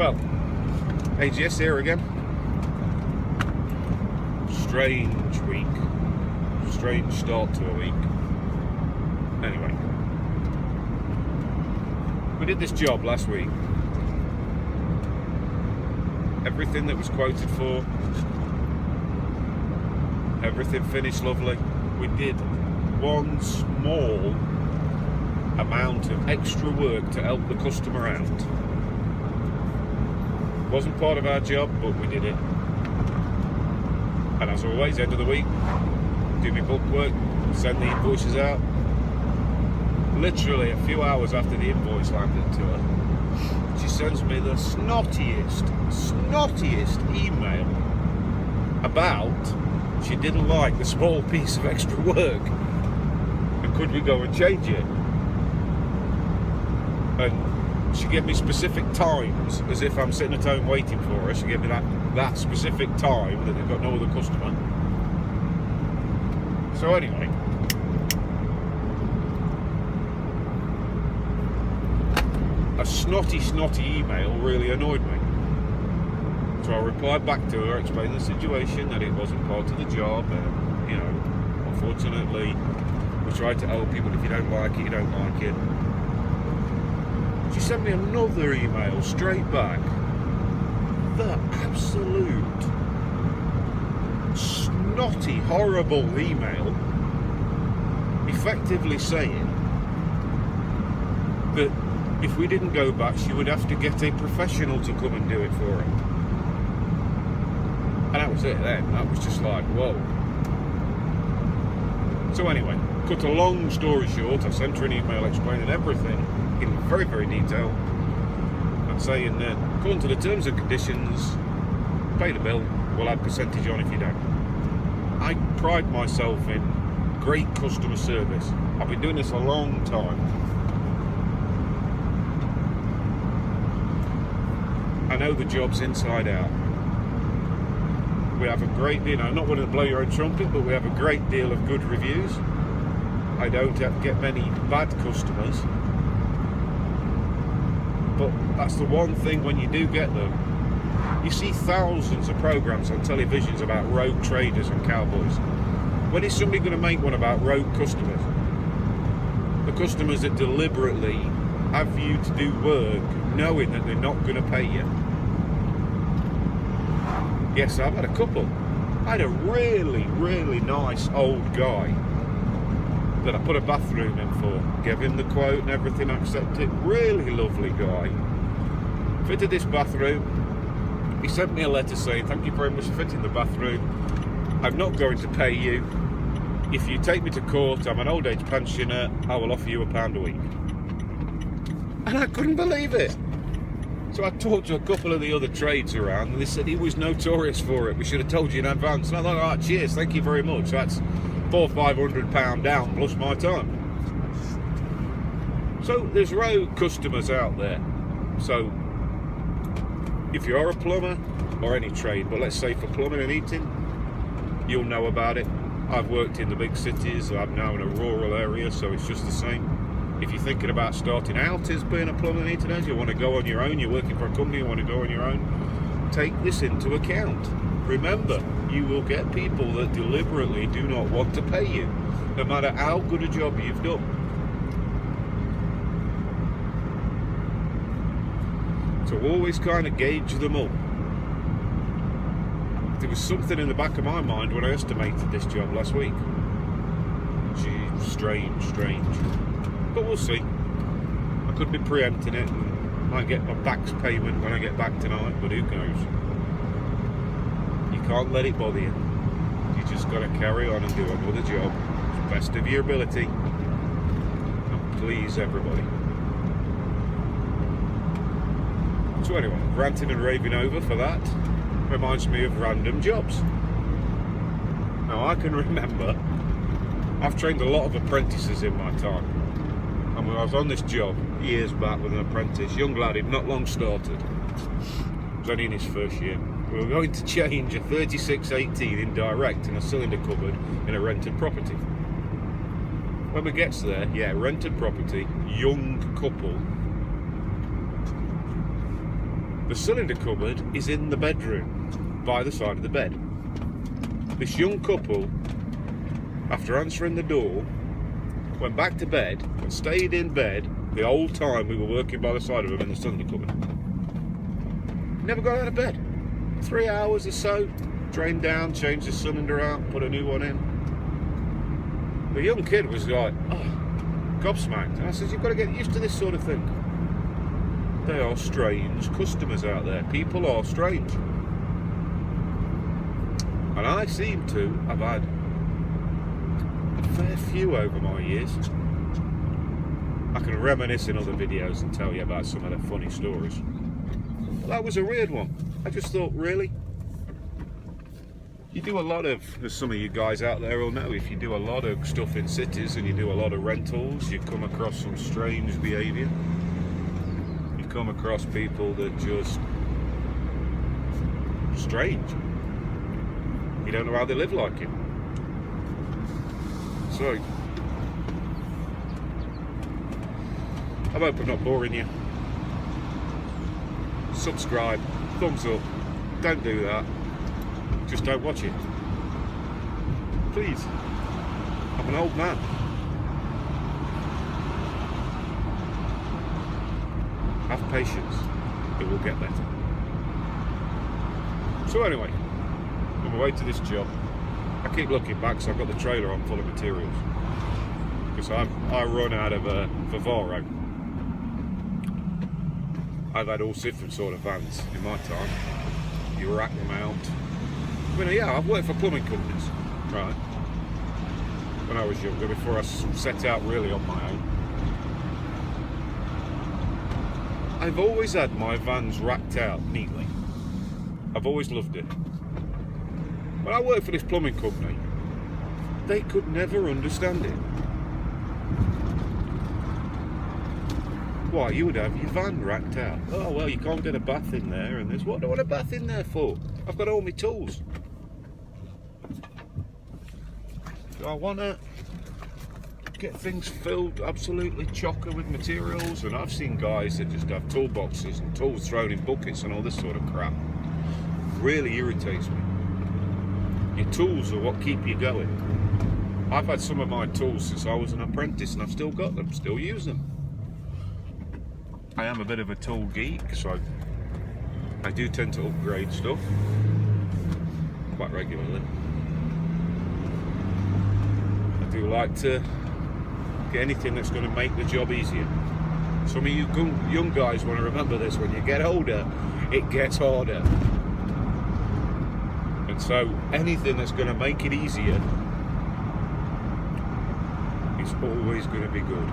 Well, AGS here again. Strange week. Strange start to a week. Anyway, we did this job last week. Everything that was quoted for, everything finished lovely. We did one small amount of extra work to help the customer out. Wasn't part of our job, but we did it. And as always, end of the week, do my book work, send the invoices out. Literally a few hours after the invoice landed to her, she sends me the snottiest email about she didn't like the small piece of extra work and could we go and change it. And she gave me specific times, as if I'm sitting at home waiting for her. She gave me that specific time that they've got no other customer. So anyway, a snotty email really annoyed me. So I replied back to her, explaining the situation, that it wasn't part of the job, and unfortunately, we tried to help you, but if you don't like it, you don't like it. She sent me another email straight back. The absolute snotty, horrible email, effectively saying that if we didn't go back, she would have to get a professional to come and do it for her. And that was it then. That was just like, whoa. So anyway, cut a long story short, I sent her an email explaining everything in very, very detail, and saying that according to the terms and conditions, pay the bill, we'll add percentage on if you don't. I pride myself in great customer service. I've been doing this a long time. I know the job's inside out. We have a great deal, I'm not wanting to blow your own trumpet, but we have a great deal of good reviews. I don't get many bad customers. But that's the one thing, when you do get them, you see thousands of programs on televisions about rogue traders and cowboys. When is somebody going to make one about rogue customers? The customers that deliberately have you to do work knowing that they're not going to pay you. Yes, I've had a couple. I had a really, really nice old guy that I put a bathroom in for. Gave him the quote and everything, I accepted. Really lovely guy. Fitted this bathroom. He sent me a letter saying, thank you very much for fitting the bathroom. I'm not going to pay you. If you take me to court, I'm an old age pensioner, I will offer you £1 a week. And I couldn't believe it. So I talked to a couple of the other trades around, and they said he was notorious for it. We should have told you in advance. And I thought, all right, cheers, thank you very much. That's £400 or £500 down plus my time. So there's rogue customers out there. So if you are a plumber or any trade, but let's say for plumbing and heating, you'll know about it. I've worked in the big cities, I'm now in a rural area, so it's just the same. If you're thinking about starting out as being a plumber and heating engineer, you want to go on your own, you're working for a company, you want to go on your own, take this into account. Remember, you will get people that deliberately do not want to pay you, no matter how good a job you've done. So always kind of gauge them up. There was something in the back of my mind when I estimated this job last week. Gee, strange. But we'll see. I could be preempting it and might get my back's payment when I get back tonight, but who knows? You can't let it bother you. You just got to carry on and do another job to the best of your ability and please everybody. So anyway, ranting and raving over for that reminds me of random jobs. Now I can remember, I've trained a lot of apprentices in my time, and when I was on this job years back with an apprentice, young lad, he'd not long started, he was only in his first year. We were going to change a 3618 in direct in a cylinder cupboard in a rented property. When we get there, yeah, rented property, young couple. The cylinder cupboard is in the bedroom, by the side of the bed. This young couple, after answering the door, went back to bed and stayed in bed the whole time we were working by the side of them in the cylinder cupboard. Never got out of bed. 3 hours or so, drained down, changed the cylinder out, put a new one in. The young kid was like, oh, gobsmacked. And I said, you've got to get used to this sort of thing. They are strange customers out there. People are strange. And I seem to have had a fair few over my years. I can reminisce in other videos and tell you about some of the funny stories. That was a weird one. I just thought, really? You do a lot of, as some of you guys out there will know, if you do a lot of stuff in cities and you do a lot of rentals, you come across some strange behaviour. You come across people that just strange. You don't know how they live like it. So, I hope I'm not boring you. Subscribe, thumbs up, don't do that. Just don't watch it. Please. I'm an old man. Have patience. It will get better. So anyway, on my way to this job, I keep looking back, so I've got the trailer on full of materials. Because I run out of Vivaro. I've had all different sort of vans in my time. You rack them out. I mean, yeah, I've worked for plumbing companies, right? When I was younger, before I set out really on my own. I've always had my vans racked out neatly. I've always loved it. When I worked for this plumbing company, they could never understand it. Why, you would have your van racked out. Oh, well, you can't get a bath in there, and there's, what do I want a bath in there for? I've got all my tools. Do I want to get things filled absolutely chocker with materials? And I've seen guys that just have toolboxes and tools thrown in buckets and all this sort of crap. Really irritates me. Your tools are what keep you going. I've had some of my tools since I was an apprentice, and I've still got them, still use them. I am a bit of a tool geek, so I do tend to upgrade stuff quite regularly. I do like to get anything that's going to make the job easier. Some of you young guys want to remember this: when you get older, it gets harder. And so anything that's going to make it easier is always going to be good.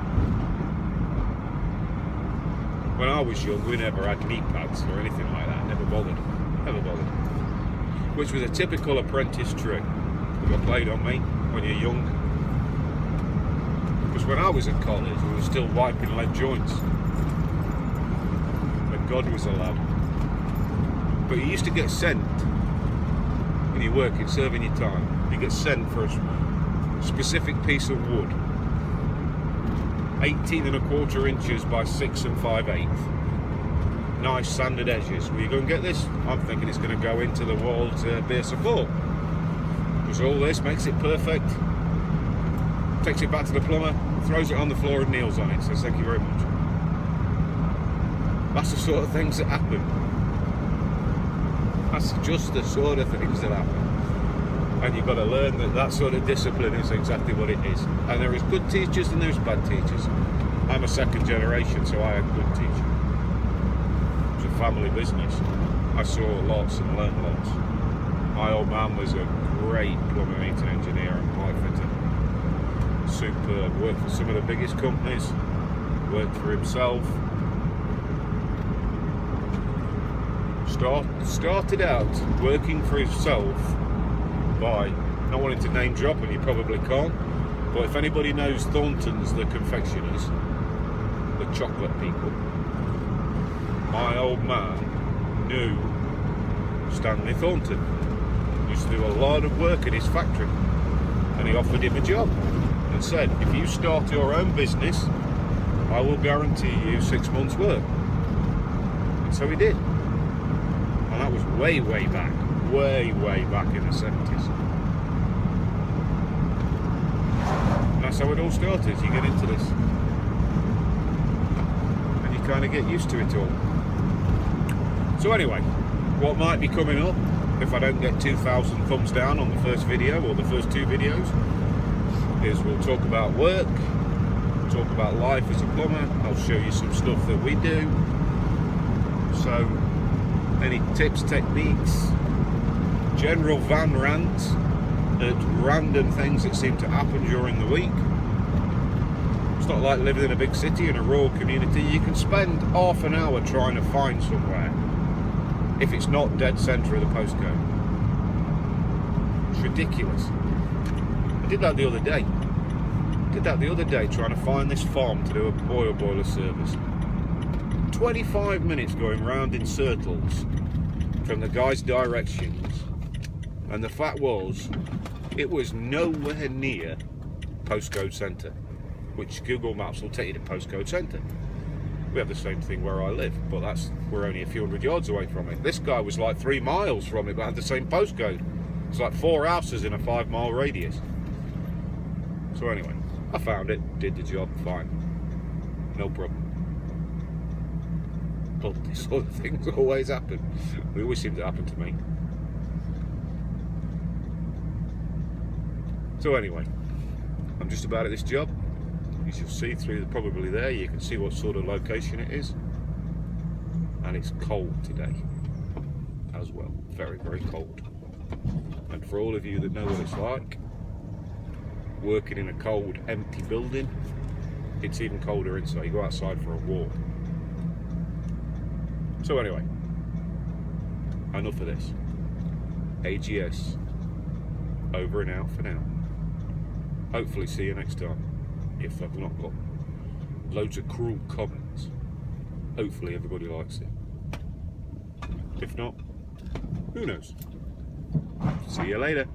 When I was young, we never had knee pads or anything like that. Never bothered. Never bothered. Which was a typical apprentice trick that got played on me when you're young. Because when I was at college, we were still wiping lead joints. When God was a lad. But you used to get sent, when you're working, serving your time, you get sent for a specific piece of wood. 18 1/4 inches by 6 5/8. Nice sanded edges. Will you go and get this? I'm thinking it's going to go into the wall to be a support. Because all this makes it perfect. Takes it back to the plumber, throws it on the floor and kneels on it. Says thank you very much. That's the sort of things that happen. That's just the sort of things that happen. And you've got to learn that that sort of discipline is exactly what it is. And there is good teachers and there's bad teachers. I'm a second generation, so I had good teachers. It was a family business. I saw lots and learned lots. My old man was a great plumber, meter engineer and pipe fitter. Superb. Worked for some of the biggest companies. Worked for himself. Started out working for himself by, not wanting to name drop, and you probably can't, but if anybody knows Thornton's, the confectioners, the chocolate people, my old man knew Stanley Thornton. He used to do a lot of work at his factory, and he offered him a job and said, if you start your own business, I will guarantee you 6 months work. And so he did. was way back in the 70s. And that's how it all started. You get into this and you kind of get used to it all. So anyway, what might be coming up if I don't get 2,000 thumbs down on the first video or the first two videos is we'll talk about work, talk about life as a plumber. I'll show you some stuff that we do. So any tips, techniques, general van rants at random things that seem to happen during the week. It's not like living in a big city in a rural community. You can spend half an hour trying to find somewhere if it's not dead centre of the postcode. It's ridiculous. I did that the other day. Trying to find this farm to do a boiler service. 25 minutes going round in circles from the guy's directions, and the fact was it was nowhere near postcode centre, which Google Maps will take you to postcode centre. We have the same thing where I live, but we're only a few hundred yards away from it. This guy was like 3 miles from it, but had the same postcode. It's like 4 houses in a 5-mile radius. So anyway, I found it, did the job, fine, no problem. But these sort of things always happen. They always seem to happen to me. So anyway, I'm just about at this job. As you'll see through probably there, you can see what sort of location it is. And it's cold today as well. Very cold. And for all of you that know what it's like, working in a cold, empty building, it's even colder inside. You go outside for a walk. So anyway, enough of this. AGS, over and out for now. Hopefully see you next time. If I've not got loads of cruel comments, hopefully everybody likes it. If not, who knows? See you later.